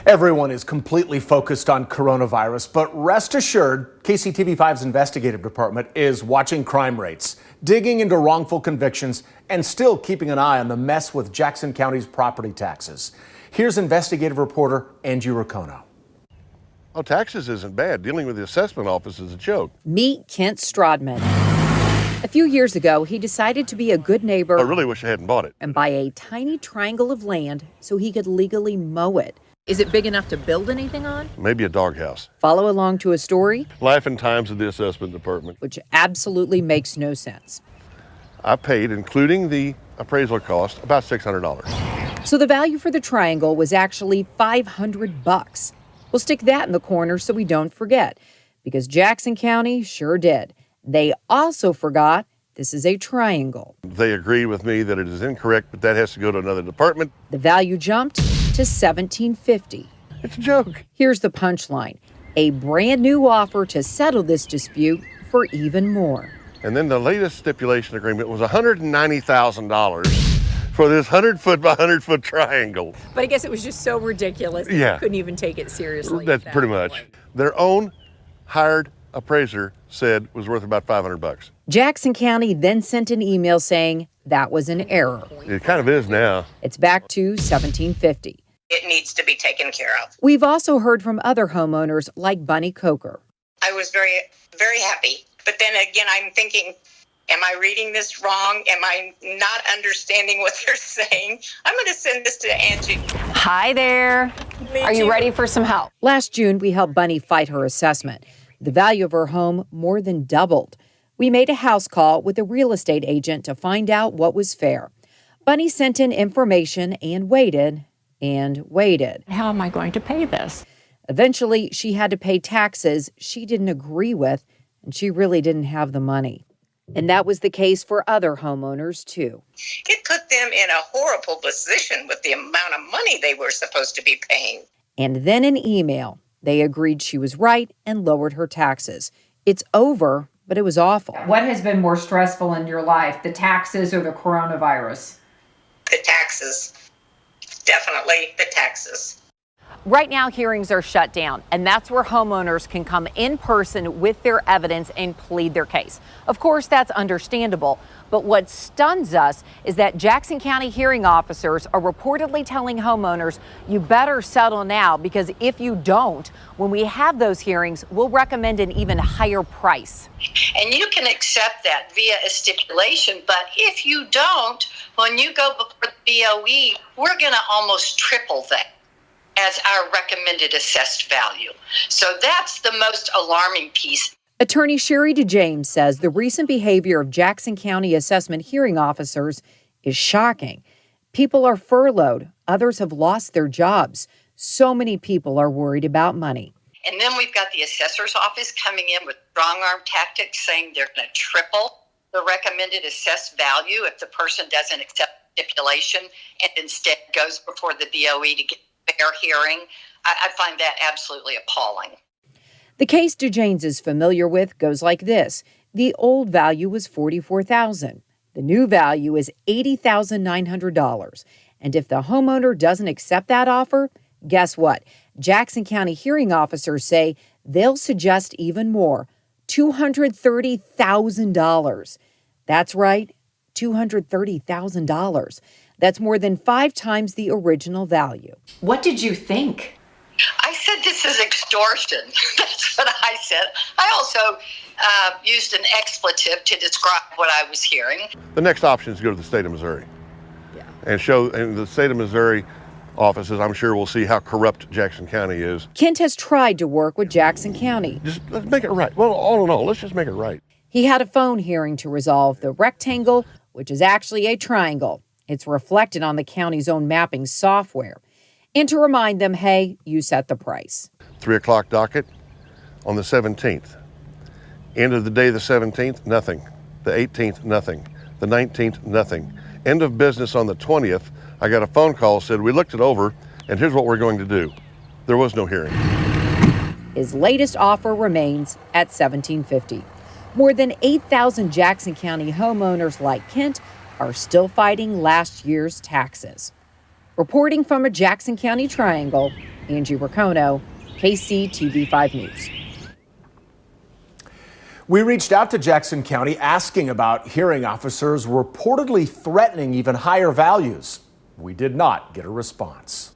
Everyone is completely focused on coronavirus, but rest assured, KCTV5's investigative department is watching crime rates, digging into wrongful convictions, and still keeping an eye on the mess with Jackson County's property taxes. Here's investigative reporter Angie Racono. Oh, taxes isn't bad. Dealing with the assessment office is a joke. Meet Kent Strodman. A few years ago, he decided to be a good neighbor. I really wish I hadn't bought it. And buy a tiny triangle of land so he could legally mow it. Is it big enough to build anything on? Maybe a doghouse. Follow along to a story. Life and times of the assessment department. Which absolutely makes no sense. I paid, including the appraisal cost, about $600. So the value for the triangle was actually $500. We'll stick that in the corner so we don't forget, because Jackson County sure did. They also forgot this is a triangle. They agreed with me that it is incorrect, but that has to go to another department. The value jumped to $1,750. It's a joke. Here's the punchline. A brand new offer to settle this dispute for even more. And then the latest stipulation agreement was $190,000 for this 100-foot by 100-foot triangle. But I guess it was just so ridiculous that you couldn't even take it seriously. That's pretty much. Their own hired appraiser said was worth about $500. Jackson County then sent an email saying that was an error. It kind of is now. It's back to $1,750. It needs to be taken care of. We've also heard from other homeowners like Bunny Coker. I was very, very happy. But then again, I'm thinking, am I reading this wrong? Am I not understanding what they're saying? I'm going to send this to Angie. Hi there. Are you ready for some help? Last June, we helped Bunny fight her assessment. The value of her home more than doubled. We made a house call with a real estate agent to find out what was fair. Bunny sent in information and waited and waited. How am I going to pay this? Eventually, she had to pay taxes she didn't agree with, and she really didn't have the money. And that was the case for other homeowners, too. It put them in a horrible position with the amount of money they were supposed to be paying. And then an email. They agreed she was right and lowered her taxes. It's over, but it was awful. What has been more stressful in your life, the taxes or the coronavirus? The taxes. Definitely the taxes. Right now, hearings are shut down, and that's where homeowners can come in person with their evidence and plead their case. Of course, that's understandable, but what stuns us is that Jackson County hearing officers are reportedly telling homeowners, you better settle now, because if you don't, when we have those hearings, we'll recommend an even higher price. And you can accept that via a stipulation, but if you don't, when you go before the BOE, we're going to almost triple that as our recommended assessed value. So that's the most alarming piece. Attorney Sherry DeJames says the recent behavior of Jackson County assessment hearing officers is shocking. People are furloughed. Others have lost their jobs. So many people are worried about money. And then we've got the assessor's office coming in with strong-arm tactics saying they're going to triple the recommended assessed value if the person doesn't accept the stipulation and instead goes before the BOE to get fair hearing. I find that absolutely appalling. The case DeJanes is familiar with goes like this. The old value was $44,000. The new value is $80,900. And if the homeowner doesn't accept that offer, guess what? Jackson County hearing officers say they'll suggest even more, $230,000. That's right, $230,000. That's more than 5 times the original value. What did you think? I said this is extortion. That's what I said. I also used an expletive to describe what I was hearing. The next option is to go to the state of Missouri. And the state of Missouri offices, I'm sure, will see how corrupt Jackson County is. Kent has tried to work with Jackson County. Let's make it right. Well, all in all, let's just make it right. He had a phone hearing to resolve the rectangle, which is actually a triangle. It's reflected on the county's own mapping software. And to remind them, hey, you set the price. 3 o'clock docket on the 17th. End of the day, the 17th, nothing. The 18th, nothing. The 19th, nothing. End of business on the 20th. I got a phone call, said we looked it over, and here's what we're going to do. There was no hearing. His latest offer remains at $1,750. More than 8,000 Jackson County homeowners like Kent are still fighting last year's taxes. Reporting from a Jackson County triangle, Angie Riccono, KCTV5 News. We reached out to Jackson County asking about hearing officers reportedly threatening even higher values. We did not get a response.